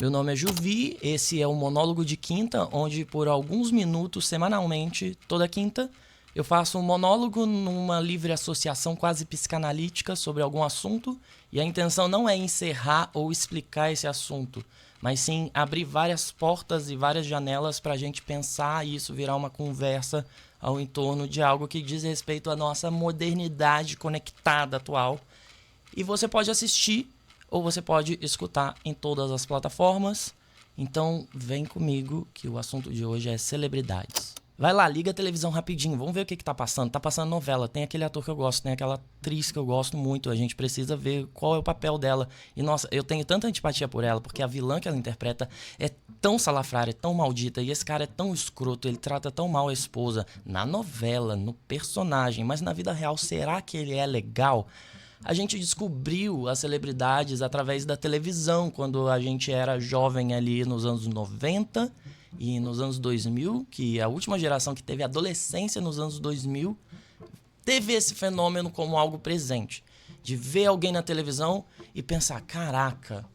Meu nome é Juvi, esse é o Monólogo de Quinta, onde por alguns minutos, semanalmente, toda quinta, eu faço um monólogo numa livre associação quase psicanalítica sobre algum assunto, e a intenção não é encerrar ou explicar esse assunto, mas sim abrir várias portas e várias janelas para a gente pensar e isso virar uma conversa ao entorno de algo que diz respeito à nossa modernidade conectada atual. E você pode assistir ou você pode escutar em todas as plataformas. Então vem comigo que o assunto de hoje é celebridades. Vai lá, liga a televisão rapidinho, vamos ver o que tá passando. Tá passando novela, tem aquele ator que eu gosto, tem aquela atriz que eu gosto muito. A gente precisa ver qual é o papel dela. E nossa, eu tenho tanta antipatia por ela, porque a vilã que ela interpreta é tão salafrária, é tão maldita. E esse cara é tão escroto, ele trata tão mal a esposa. Na novela, no personagem, mas na vida real, será que ele é legal? A gente descobriu as celebridades através da televisão, quando a gente era jovem ali nos anos 90 e nos anos 2000, que a última geração que teve adolescência nos anos 2000, teve esse fenômeno como algo presente. De ver alguém na televisão e pensar, caraca,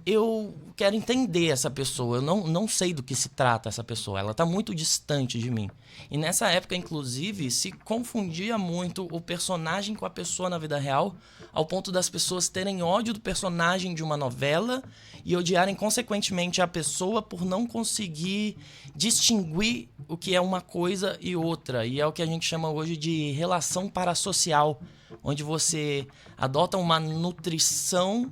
eu quero entender essa pessoa, eu não sei do que se trata essa pessoa, ela está muito distante de mim. E nessa época, inclusive, se confundia muito o personagem com a pessoa na vida real, ao ponto das pessoas terem ódio do personagem de uma novela e odiarem consequentemente a pessoa por não conseguir distinguir o que é uma coisa e outra. E é o que a gente chama hoje de relação parasocial, onde você adota uma nutrição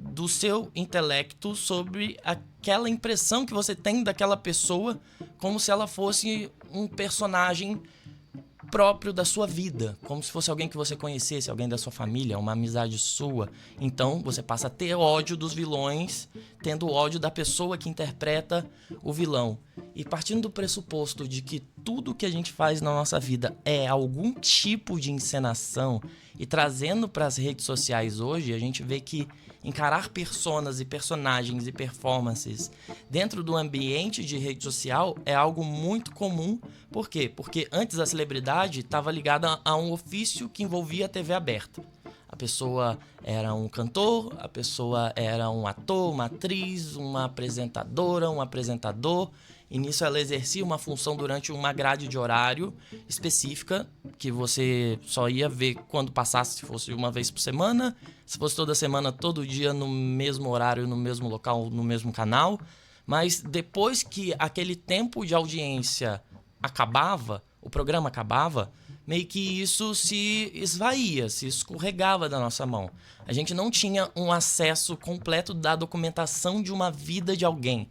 do seu intelecto sobre aquela impressão que você tem daquela pessoa, como se ela fosse um personagem próprio da sua vida, como se fosse alguém que você conhecesse, alguém da sua família, uma amizade sua. Então você passa a ter ódio dos vilões, tendo ódio da pessoa que interpreta o vilão. E partindo do pressuposto de que tudo que a gente faz na nossa vida é algum tipo de encenação, e trazendo para as redes sociais hoje, a gente vê que encarar personas e personagens e performances dentro do ambiente de rede social é algo muito comum. Por quê? Porque antes a celebridade estava ligada a um ofício que envolvia a TV aberta. A pessoa era um cantor, a pessoa era um ator, uma atriz, uma apresentadora, um apresentador. E nisso ela exercia uma função durante uma grade de horário específica, que você só ia ver quando passasse, se fosse uma vez por semana, se fosse toda semana, todo dia, no mesmo horário, no mesmo local, no mesmo canal. Mas depois que aquele tempo de audiência acabava, o programa acabava, meio que isso se esvaía, se escorregava da nossa mão. A gente não tinha um acesso completo da documentação de uma vida de alguém.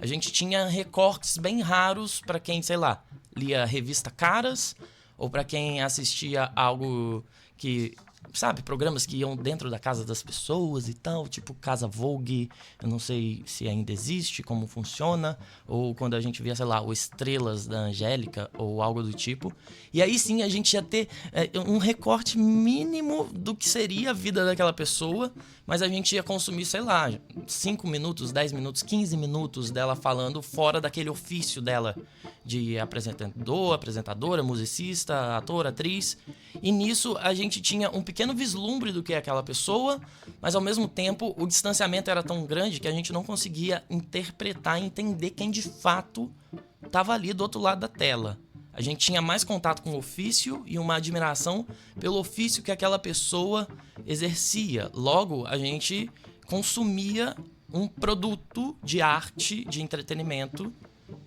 A gente tinha recortes bem raros para quem, sei lá, lia a revista Caras, ou para quem assistia algo que, sabe, programas que iam dentro da casa das pessoas e tal, tipo Casa Vogue, eu não sei se ainda existe, como funciona, ou quando a gente via, sei lá, o Estrelas da Angélica, ou algo do tipo. E aí sim a gente ia ter um recorte mínimo do que seria a vida daquela pessoa, mas a gente ia consumir, sei lá, 5 minutos, 10 minutos, 15 minutos dela falando fora daquele ofício dela de apresentador, apresentadora, musicista, ator, atriz. E nisso a gente tinha um pequeno vislumbre do que é aquela pessoa, mas ao mesmo tempo o distanciamento era tão grande que a gente não conseguia interpretar e entender quem de fato estava ali do outro lado da tela. A gente tinha mais contato com o ofício e uma admiração pelo ofício que aquela pessoa exercia. Logo, a gente consumia um produto de arte, de entretenimento,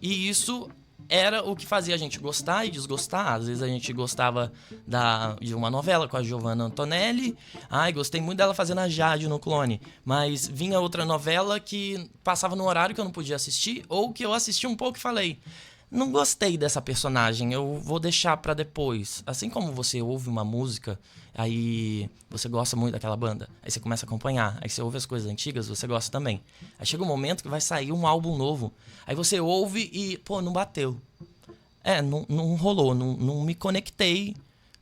e isso era o que fazia a gente gostar e desgostar. Às vezes a gente gostava de uma novela com a Giovanna Antonelli. Ai, gostei muito dela fazendo a Jade no Clone. Mas vinha outra novela que passava no horário que eu não podia assistir, ou que eu assisti um pouco e falei, não gostei dessa personagem, eu vou deixar pra depois. Assim como você ouve uma música, aí você gosta muito daquela banda, aí você começa a acompanhar, aí você ouve as coisas antigas, você gosta também. Aí chega um momento que vai sair um álbum novo, aí você ouve e, pô, não bateu. Não rolou, não me conectei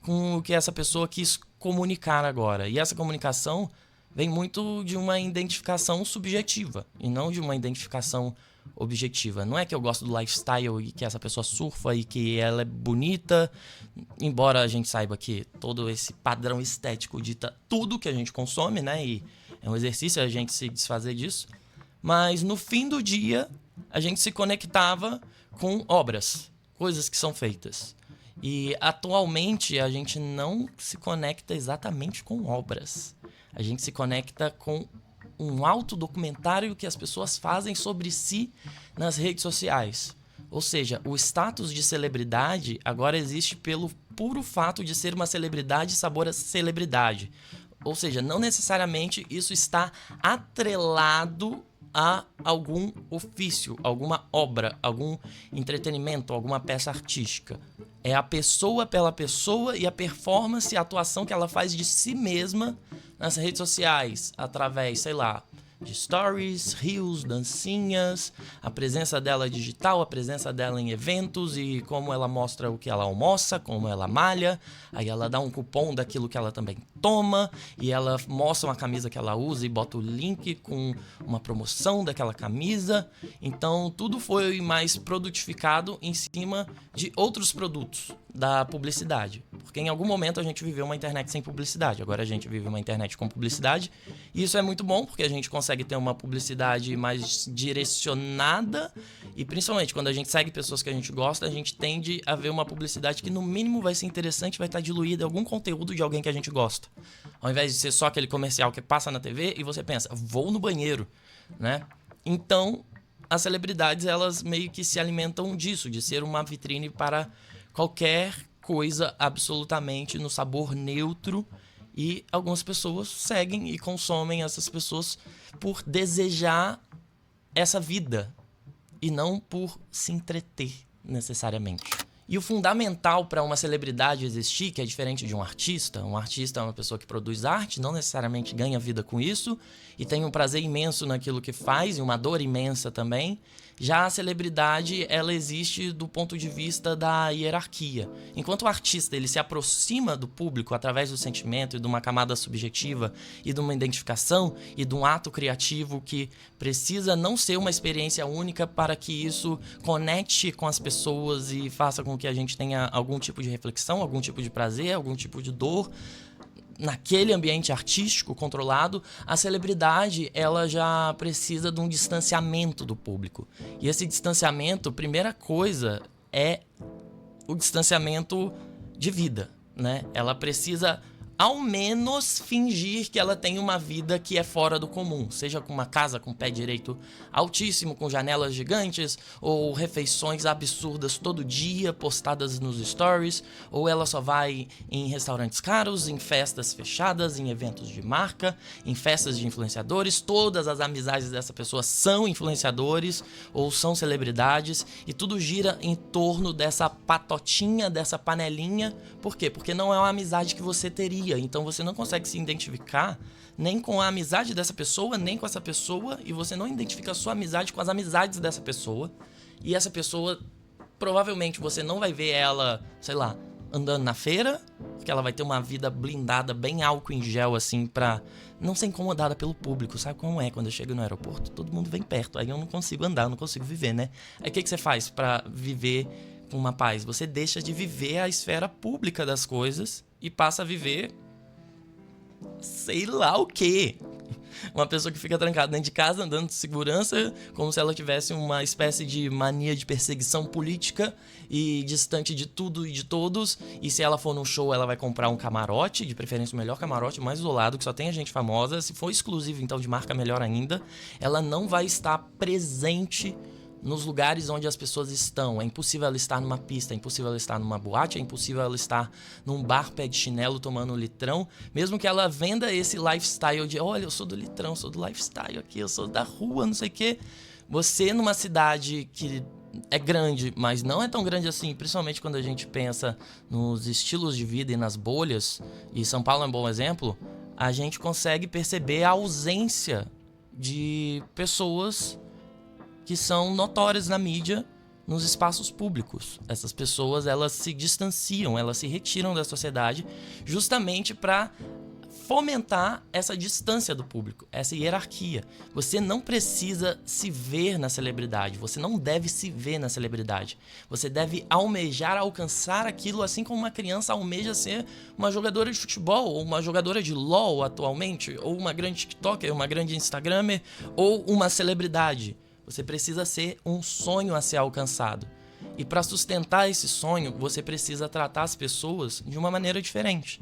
com o que essa pessoa quis comunicar agora. E essa comunicação vem muito de uma identificação subjetiva, e não de uma identificação objetiva. Não é que eu gosto do lifestyle e que essa pessoa surfa e que ela é bonita, embora a gente saiba que todo esse padrão estético dita tudo que a gente consome, né? E é um exercício a gente se desfazer disso. mas no fim do dia a gente se conectava com obras, coisas que são feitas. E atualmente a gente não se conecta exatamente com obras. A gente se conecta com um autodocumentário que as pessoas fazem sobre si nas redes sociais. Ou seja, o status de celebridade agora existe pelo puro fato de ser uma celebridade sabor a celebridade. Ou seja, não necessariamente isso está atrelado a algum ofício, alguma obra, algum entretenimento, alguma peça artística. É a pessoa pela pessoa e a performance, a atuação que ela faz de si mesma nas redes sociais, através, sei lá, de stories, reels, dancinhas, a presença dela digital, a presença dela em eventos e como ela mostra o que ela almoça, como ela malha, aí ela dá um cupom daquilo que ela também toma e ela mostra uma camisa que ela usa e bota o link com uma promoção daquela camisa. Então tudo foi mais produtificado em cima de outros produtos da publicidade, porque em algum momento a gente viveu uma internet sem publicidade, agora a gente vive uma internet com publicidade e isso é muito bom porque a gente consegue ter uma publicidade mais direcionada e principalmente quando a gente segue pessoas que a gente gosta, a gente tende a ver uma publicidade que no mínimo vai ser interessante, vai estar diluída em algum conteúdo de alguém que a gente gosta, ao invés de ser só aquele comercial que passa na TV e você pensa, vou no banheiro, né? Então as celebridades elas meio que se alimentam disso, de ser uma vitrine para qualquer coisa absolutamente no sabor neutro e algumas pessoas seguem e consomem essas pessoas por desejar essa vida e não por se entreter necessariamente. E o fundamental para uma celebridade existir, que é diferente de um artista é uma pessoa que produz arte, não necessariamente ganha vida com isso e tem um prazer imenso naquilo que faz e uma dor imensa também. Já a celebridade, ela existe do ponto de vista da hierarquia. Enquanto o artista ele se aproxima do público através do sentimento e de uma camada subjetiva e de uma identificação e de um ato criativo que precisa não ser uma experiência única para que isso conecte com as pessoas e faça com que a gente tenha algum tipo de reflexão, algum tipo de prazer, algum tipo de dor. Naquele ambiente artístico controlado, a celebridade ela já precisa de um distanciamento do público. E esse distanciamento, primeira coisa, é o distanciamento de vida, né? Ela precisa ao menos fingir que ela tem uma vida que é fora do comum, seja com uma casa com pé direito altíssimo, com janelas gigantes, ou refeições absurdas todo dia postadas nos stories, ou ela só vai em restaurantes caros, em festas fechadas, em eventos de marca, em festas de influenciadores. Todas as amizades dessa pessoa são influenciadores ou são celebridades e tudo gira em torno dessa patotinha, dessa panelinha. Por quê? Porque não é uma amizade que você teria. Então você não consegue se identificar nem com a amizade dessa pessoa, nem com essa pessoa, e você não identifica a sua amizade com as amizades dessa pessoa. E essa pessoa, provavelmente você não vai ver ela, sei lá, andando na feira, porque ela vai ter uma vida blindada, bem álcool em gel, assim, pra não ser incomodada pelo público. Sabe como é? Quando eu chego no aeroporto, todo mundo vem perto, aí eu não consigo andar, eu não consigo viver, né? Aí o que você faz pra viver com uma paz? Você deixa de viver a esfera pública das coisas e passa a viver sei lá o quê. Uma pessoa que fica trancada dentro de casa, andando de segurança, como se ela tivesse uma espécie de mania de perseguição política e distante de tudo e de todos. E se ela for num show, ela vai comprar um camarote, de preferência o melhor camarote, mais isolado, que só tenha gente famosa. Se for exclusivo, então, de marca, melhor ainda. Ela não vai estar presente nos lugares onde as pessoas estão. É impossível ela estar numa pista, é impossível ela estar numa boate, é impossível ela estar num bar pé de chinelo tomando um litrão, mesmo que ela venda esse lifestyle de olha, eu sou do litrão, sou do lifestyle aqui, eu sou da rua, não sei o quê. Você numa cidade que é grande, mas não é tão grande assim, principalmente quando a gente pensa nos estilos de vida e nas bolhas, e São Paulo é um bom exemplo, a gente consegue perceber a ausência de pessoas que são notórias na mídia, nos espaços públicos. Essas pessoas, elas se distanciam, elas se retiram da sociedade justamente para fomentar essa distância do público, essa hierarquia. Você não precisa se ver na celebridade, você não deve se ver na celebridade. Você deve almejar alcançar aquilo, assim como uma criança almeja ser uma jogadora de futebol, ou uma jogadora de LOL atualmente, ou uma grande TikToker, uma grande Instagramer, ou uma celebridade. Você precisa ser um sonho a ser alcançado. E para sustentar esse sonho, você precisa tratar as pessoas de uma maneira diferente.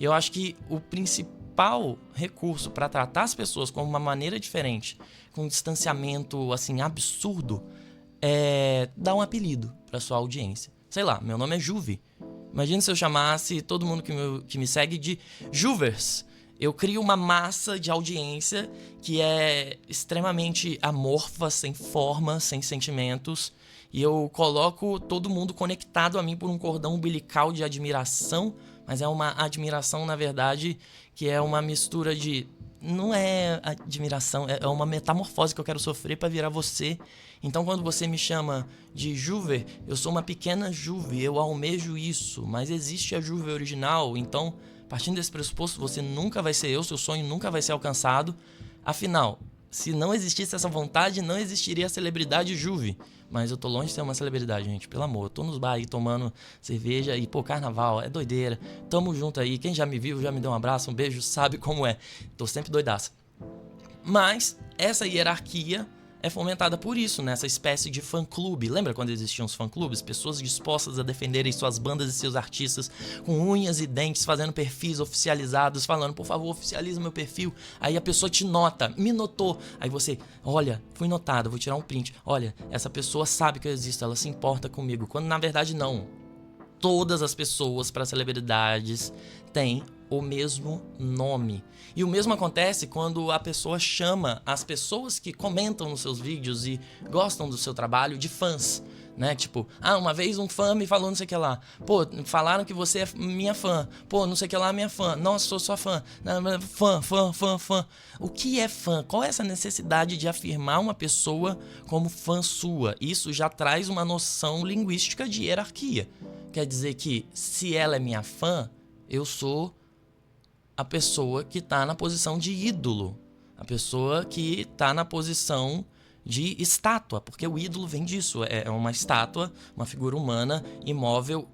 Eu acho que o principal recurso para tratar as pessoas com uma maneira diferente, com um distanciamento assim absurdo, é dar um apelido para sua audiência. Sei lá, meu nome é Juve. Imagina se eu chamasse todo mundo que me segue de Juvers. Eu crio uma massa de audiência que é extremamente amorfa, sem forma, sem sentimentos. E eu coloco todo mundo conectado a mim por um cordão umbilical de admiração. Mas é uma admiração, na verdade, que é uma mistura de... Não é admiração, é uma metamorfose que eu quero sofrer para virar você. Então, quando você me chama de Juve, eu sou uma pequena Juve, eu almejo isso. Mas existe a Juve original, então, partindo desse pressuposto, você nunca vai ser eu, seu sonho nunca vai ser alcançado. Afinal, se não existisse essa vontade, não existiria a celebridade Juve. Mas eu tô longe de ser uma celebridade, gente. Pelo amor, eu tô nos bares aí tomando cerveja e, pô, carnaval, é doideira. Tamo junto aí. Quem já me viu, já me deu um abraço, um beijo, sabe como é. Tô sempre doidaça. Mas essa hierarquia é fomentada por isso, nessa espécie de fã-clube. Lembra quando existiam os fã-clubes? Pessoas dispostas a defenderem suas bandas e seus artistas com unhas e dentes, fazendo perfis oficializados, falando, por favor, oficializa meu perfil. Aí a pessoa te nota, me notou. Aí você, olha, fui notado, vou tirar um print. Olha, essa pessoa sabe que eu existo, ela se importa comigo. Quando na verdade não. Todas as pessoas para celebridades têm o mesmo nome. E o mesmo acontece quando a pessoa chama as pessoas que comentam nos seus vídeos e gostam do seu trabalho de fãs, né? Tipo, uma vez um fã me falou não sei o que lá. Pô, falaram que você é minha fã. Pô, não sei o que lá, minha fã. Nossa, sou sua fã. Fã. O que é fã? Qual é essa necessidade de afirmar uma pessoa como fã sua? Isso já traz uma noção linguística de hierarquia. Quer dizer que se ela é minha fã, eu sou a pessoa que está na posição de ídolo, a pessoa que está na posição de estátua, porque o ídolo vem disso, é uma estátua, uma figura humana, imóvel,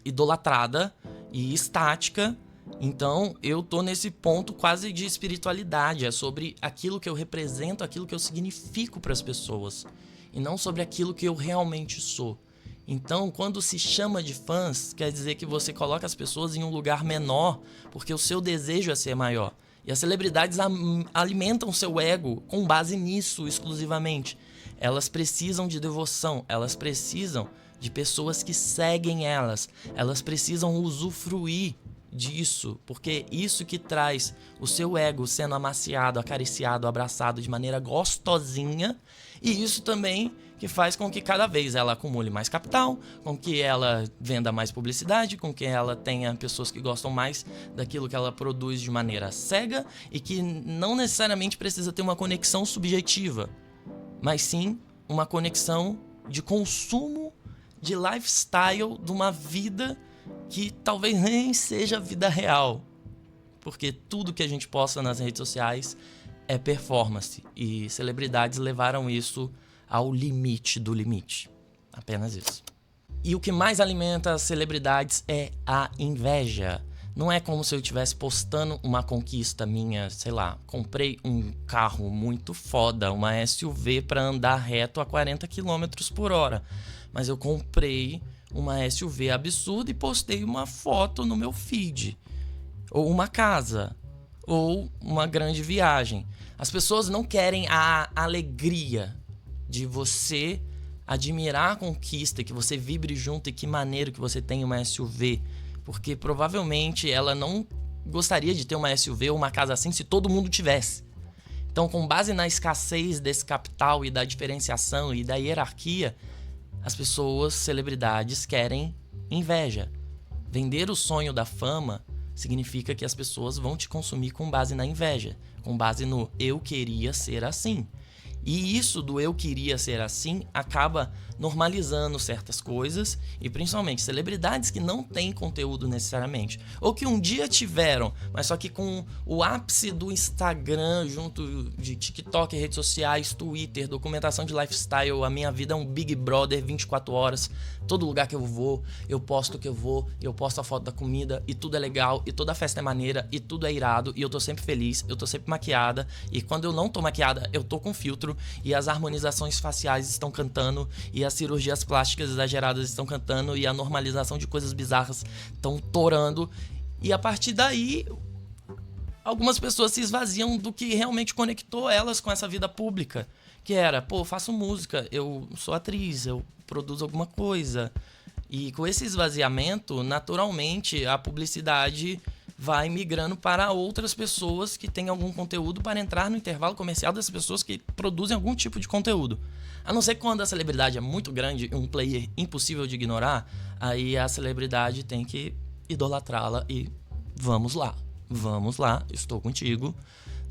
idolatrada e estática. Então eu tô nesse ponto quase de espiritualidade, é sobre aquilo que eu represento, aquilo que eu significo para as pessoas, e não sobre aquilo que eu realmente sou. Então, quando se chama de fãs, quer dizer que você coloca as pessoas em um lugar menor, porque o seu desejo é ser maior. E as celebridades alimentam seu ego com base nisso exclusivamente. Elas precisam de devoção, elas precisam de pessoas que seguem elas, elas precisam usufruir disso, porque isso que traz o seu ego sendo amaciado, acariciado, abraçado de maneira gostosinha, e isso também que faz com que cada vez ela acumule mais capital, com que ela venda mais publicidade, com que ela tenha pessoas que gostam mais daquilo que ela produz de maneira cega e que não necessariamente precisa ter uma conexão subjetiva, mas sim uma conexão de consumo, de lifestyle, de uma vida que talvez nem seja vida real, porque tudo que a gente posta nas redes sociais é performance, e celebridades levaram isso ao limite do limite. Apenas isso. E o que mais alimenta as celebridades é a inveja. Não é como se eu estivesse postando uma conquista minha, sei lá, comprei um carro muito foda, uma SUV para andar reto a 40 km por hora. Mas eu comprei uma SUV absurda e postei uma foto no meu feed. Ou uma casa. Ou uma grande viagem. As pessoas não querem a alegria de você admirar a conquista, que você vibre junto e que maneiro que você tem uma SUV. Porque provavelmente ela não gostaria de ter uma SUV ou uma casa assim se todo mundo tivesse. Então, com base na escassez desse capital e da diferenciação e da hierarquia, as pessoas, celebridades, querem inveja. Vender o sonho da fama significa que as pessoas vão te consumir com base na inveja, com base no eu queria ser assim. E isso do eu queria ser assim acaba normalizando certas coisas, e principalmente celebridades que não têm conteúdo necessariamente, ou que um dia tiveram, mas só que com o ápice do Instagram, junto de TikTok, redes sociais, Twitter, documentação de lifestyle, a minha vida é um Big Brother 24 horas, todo lugar que eu vou, eu posto que eu vou, eu posto a foto da comida, e tudo é legal, e toda festa é maneira, e tudo é irado, e eu tô sempre feliz, eu tô sempre maquiada, e quando eu não tô maquiada, eu tô com filtro, e as harmonizações faciais estão cantando, e as cirurgias plásticas exageradas estão cantando, e a normalização de coisas bizarras estão torando, e a partir daí algumas pessoas se esvaziam do que realmente conectou elas com essa vida pública, que era, pô, eu faço música, eu sou atriz, eu produzo alguma coisa, e com esse esvaziamento, naturalmente, a publicidade vai migrando para outras pessoas que têm algum conteúdo para entrar no intervalo comercial das pessoas que produzem algum tipo de conteúdo. A não ser que quando a celebridade é muito grande, um player impossível de ignorar, aí a celebridade tem que idolatrá-la e vamos lá, estou contigo.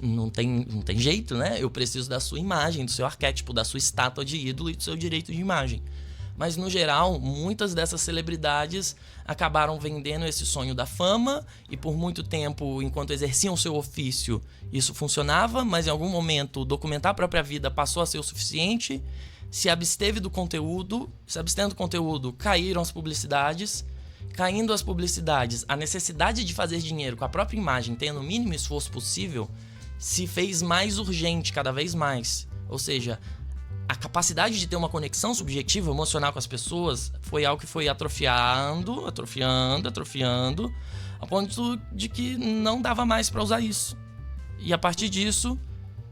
Não tem jeito, né? Eu preciso da sua imagem, do seu arquétipo, da sua estátua de ídolo e do seu direito de imagem. Mas, no geral, muitas dessas celebridades acabaram vendendo esse sonho da fama e por muito tempo, enquanto exerciam seu ofício, isso funcionava, mas em algum momento documentar a própria vida passou a ser o suficiente, se absteve do conteúdo, se abstendo do conteúdo, caíram as publicidades, caindo as publicidades, a necessidade de fazer dinheiro com a própria imagem, tendo o mínimo esforço possível, se fez mais urgente cada vez mais. Ou seja, a capacidade de ter uma conexão subjetiva, emocional com as pessoas foi algo que foi atrofiando, a ponto de que não dava mais para usar isso. E a partir disso,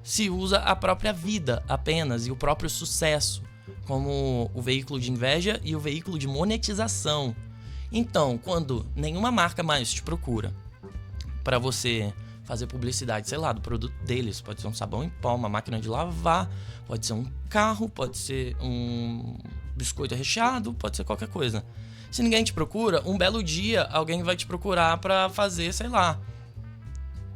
se usa a própria vida apenas e o próprio sucesso como o veículo de inveja e o veículo de monetização. Então, quando nenhuma marca mais te procura para você fazer publicidade, sei lá, do produto deles, pode ser um sabão em pó, uma máquina de lavar, pode ser um carro, pode ser um biscoito recheado, pode ser qualquer coisa. Se ninguém te procura, um belo dia alguém vai te procurar para fazer, sei lá,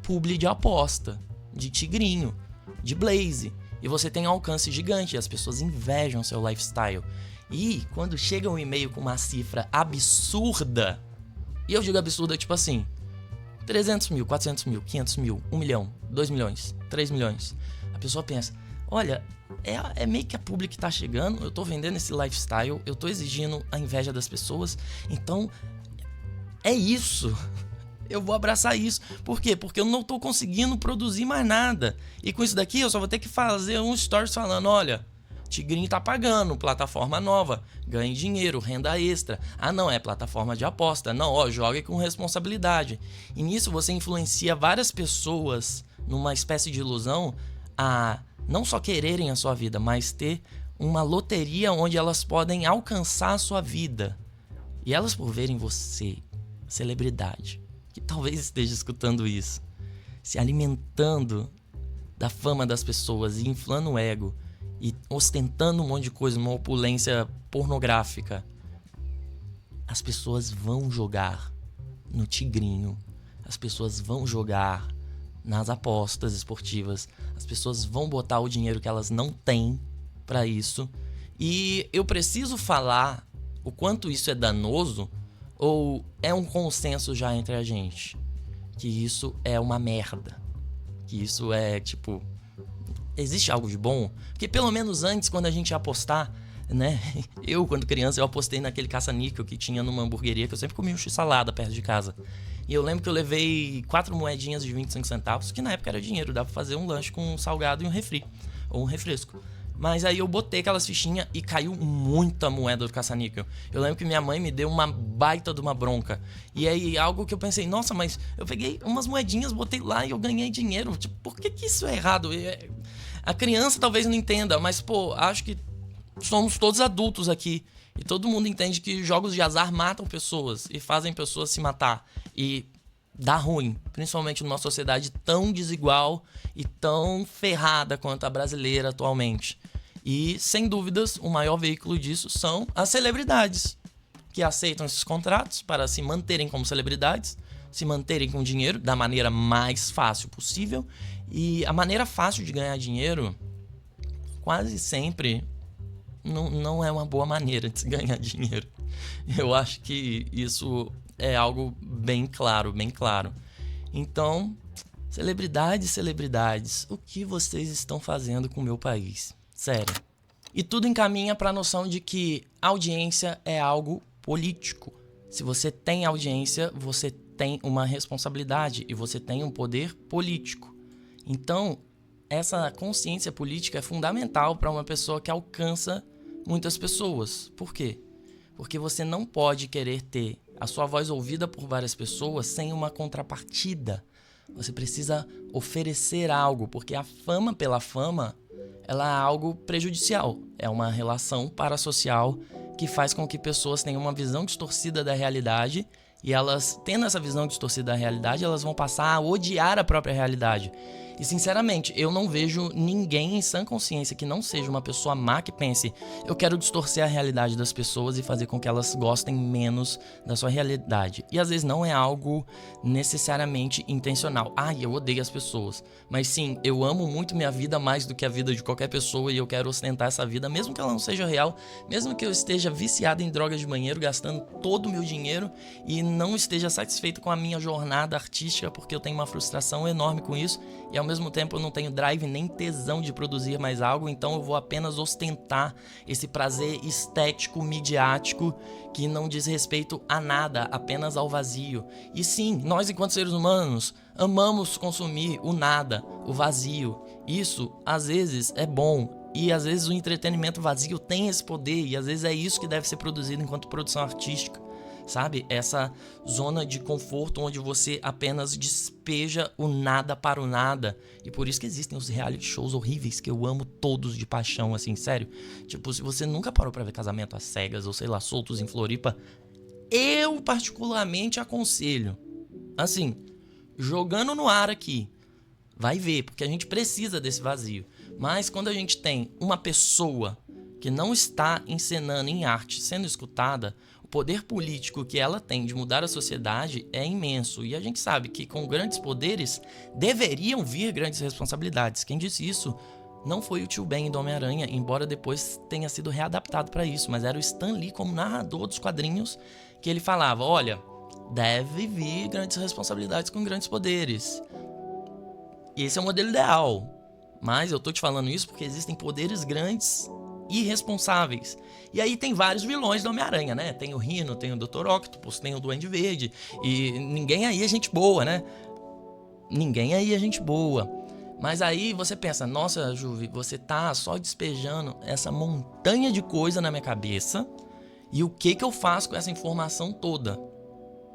publi de aposta, de tigrinho, de blaze, e você tem um alcance gigante, e as pessoas invejam seu lifestyle. E quando chega um e-mail com uma cifra absurda, e eu digo absurda tipo assim, 300 mil, 400 mil, 500 mil, 1 milhão, 2 milhões, 3 milhões. A pessoa pensa, olha, é meio que a publi que tá chegando, eu tô vendendo esse lifestyle, eu tô exigindo a inveja das pessoas, então é isso. Eu vou abraçar isso. Por quê? Porque eu não tô conseguindo produzir mais nada. E com isso daqui eu só vou ter que fazer um stories falando, olha, Tigrinho tá pagando, plataforma nova, ganhe dinheiro, renda extra. Ah não, é plataforma de aposta. Não, ó, jogue com responsabilidade. E nisso você influencia várias pessoas numa espécie de ilusão a não só quererem a sua vida, mas ter uma loteria onde elas podem alcançar a sua vida. E elas por verem você, celebridade, que talvez esteja escutando isso, se alimentando da fama das pessoas e inflando o ego, e ostentando um monte de coisa, uma opulência pornográfica, as pessoas vão jogar no tigrinho, as pessoas vão jogar nas apostas esportivas, as pessoas vão botar o dinheiro que elas não têm para isso. E eu preciso falar o quanto isso é danoso, ou é um consenso já entre a gente que isso é uma merda, que isso é tipo, existe algo de bom? Porque pelo menos antes, quando a gente ia apostar, né? Eu, quando criança, eu apostei naquele caça-níquel que tinha numa hamburgueria, que eu sempre comia um x-salada perto de casa. E eu lembro que eu levei 4 moedinhas de 25 centavos, que na época era dinheiro, dava pra fazer um lanche com um salgado e um refri, ou um refresco. Mas aí eu botei aquelas fichinhas e caiu muita moeda do caça-níquel. Eu lembro que minha mãe me deu uma baita de uma bronca. E aí algo que eu pensei, nossa, mas eu peguei umas moedinhas, botei lá e eu ganhei dinheiro. Tipo, por que isso é errado? A criança talvez não entenda, mas pô, acho que somos todos adultos aqui. E todo mundo entende que jogos de azar matam pessoas e fazem pessoas se matar. E dá ruim, principalmente numa sociedade tão desigual e tão ferrada quanto a brasileira atualmente. E, sem dúvidas, o maior veículo disso são as celebridades, que aceitam esses contratos para se manterem como celebridades, se manterem com dinheiro da maneira mais fácil possível. E a maneira fácil de ganhar dinheiro quase sempre não é uma boa maneira de se ganhar dinheiro. Eu acho que isso é algo bem claro, bem claro. Então, celebridades, o que vocês estão fazendo com o meu país? Sério. E tudo encaminha para a noção de que audiência é algo político. Se você tem audiência, você tem uma responsabilidade e você tem um poder político. Então, essa consciência política é fundamental para uma pessoa que alcança muitas pessoas. Por quê? Porque você não pode querer ter a sua voz ouvida por várias pessoas sem uma contrapartida. Você precisa oferecer algo, porque a fama pela fama, ela é algo prejudicial. É uma relação parasocial que faz com que pessoas tenham uma visão distorcida da realidade e elas, tendo essa visão distorcida da realidade, elas vão passar a odiar a própria realidade. E sinceramente, eu não vejo ninguém em sã consciência que não seja uma pessoa má que pense: eu quero distorcer a realidade das pessoas e fazer com que elas gostem menos da sua realidade. E às vezes não é algo necessariamente intencional. Eu odeio as pessoas. Mas sim, eu amo muito minha vida mais do que a vida de qualquer pessoa e eu quero ostentar essa vida, mesmo que ela não seja real, mesmo que eu esteja viciado em drogas de banheiro, gastando todo o meu dinheiro e não esteja satisfeito com a minha jornada artística, porque eu tenho uma frustração enorme com isso e ao mesmo tempo eu não tenho drive nem tesão de produzir mais algo, então eu vou apenas ostentar esse prazer estético, midiático, que não diz respeito a nada, apenas ao vazio. E sim, nós enquanto seres humanos amamos consumir o nada, o vazio. Isso às vezes é bom e às vezes o entretenimento vazio tem esse poder e às vezes é isso que deve ser produzido enquanto produção artística. Sabe? Essa zona de conforto onde você apenas despeja o nada para o nada. E por isso que existem os reality shows horríveis que eu amo todos de paixão, assim, sério. Tipo, se você nunca parou pra ver Casamento às Cegas ou sei lá, Soltos em Floripa, eu particularmente aconselho. Assim, jogando no ar aqui, vai ver, porque a gente precisa desse vazio. Mas quando a gente tem uma pessoa que não está encenando em arte, sendo escutada, o poder político que ela tem de mudar a sociedade é imenso. E a gente sabe que com grandes poderes deveriam vir grandes responsabilidades. Quem disse isso não foi o Tio Ben do Homem-Aranha, embora depois tenha sido readaptado para isso, mas era o Stan Lee como narrador dos quadrinhos que ele falava: olha, deve vir grandes responsabilidades com grandes poderes. E esse é o modelo ideal. Mas eu tô te falando isso porque existem poderes grandes irresponsáveis. E aí tem vários vilões do Homem-Aranha, né? Tem o Rhino, tem o Dr. Octopus, tem o Duende Verde. E ninguém aí é gente boa, né? Ninguém aí é gente boa. Mas aí você pensa: nossa, Juvi, você tá só despejando essa montanha de coisa na minha cabeça. E o que eu faço com essa informação toda?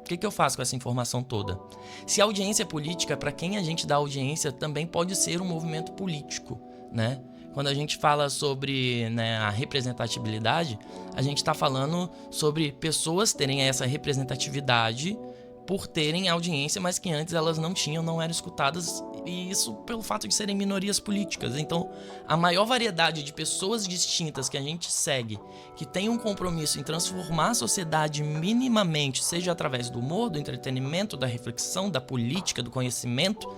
O que eu faço com essa informação toda? Se a audiência é política, para quem a gente dá audiência também pode ser um movimento político, né? Quando a gente fala sobre, né, a representatividade, a gente está falando sobre pessoas terem essa representatividade por terem audiência, mas que antes elas não tinham, não eram escutadas, e isso pelo fato de serem minorias políticas. Então, a maior variedade de pessoas distintas que a gente segue, que tem um compromisso em transformar a sociedade minimamente, seja através do humor, do entretenimento, da reflexão, da política, do conhecimento,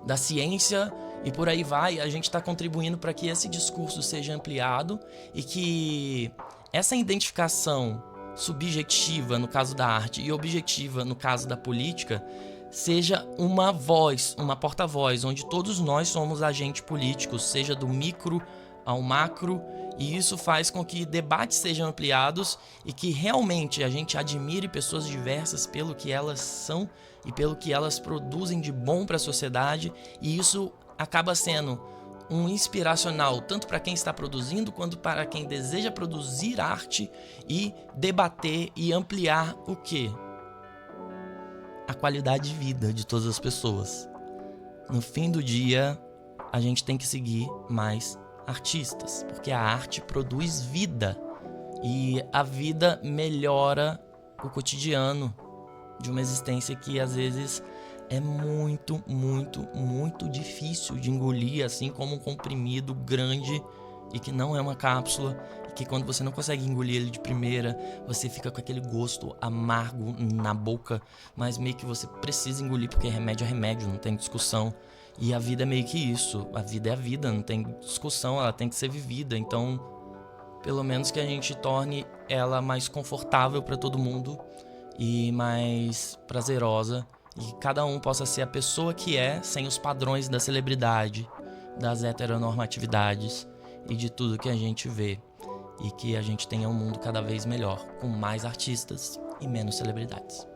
da ciência e por aí vai, a gente está contribuindo para que esse discurso seja ampliado e que essa identificação subjetiva no caso da arte e objetiva no caso da política seja uma voz, uma porta-voz, onde todos nós somos agentes políticos, seja do micro ao macro, e isso faz com que debates sejam ampliados e que realmente a gente admire pessoas diversas pelo que elas são e pelo que elas produzem de bom para a sociedade, e isso acaba sendo um inspiracional tanto para quem está produzindo quanto para quem deseja produzir arte e debater e ampliar o quê? A qualidade de vida de todas as pessoas. No fim do dia, a gente tem que seguir mais artistas, porque a arte produz vida e a vida melhora o cotidiano de uma existência que às vezes é muito, muito, muito difícil de engolir, assim como um comprimido grande e que não é uma cápsula, e que quando você não consegue engolir ele de primeira, você fica com aquele gosto amargo na boca, mas meio que você precisa engolir porque remédio é remédio, não tem discussão. E a vida é meio que isso. A vida é a vida, não tem discussão, ela tem que ser vivida. Então, pelo menos que a gente torne ela mais confortável para todo mundo e mais prazerosa. E que cada um possa ser a pessoa que é, sem os padrões da celebridade, das heteronormatividades e de tudo que a gente vê. E que a gente tenha um mundo cada vez melhor, com mais artistas e menos celebridades.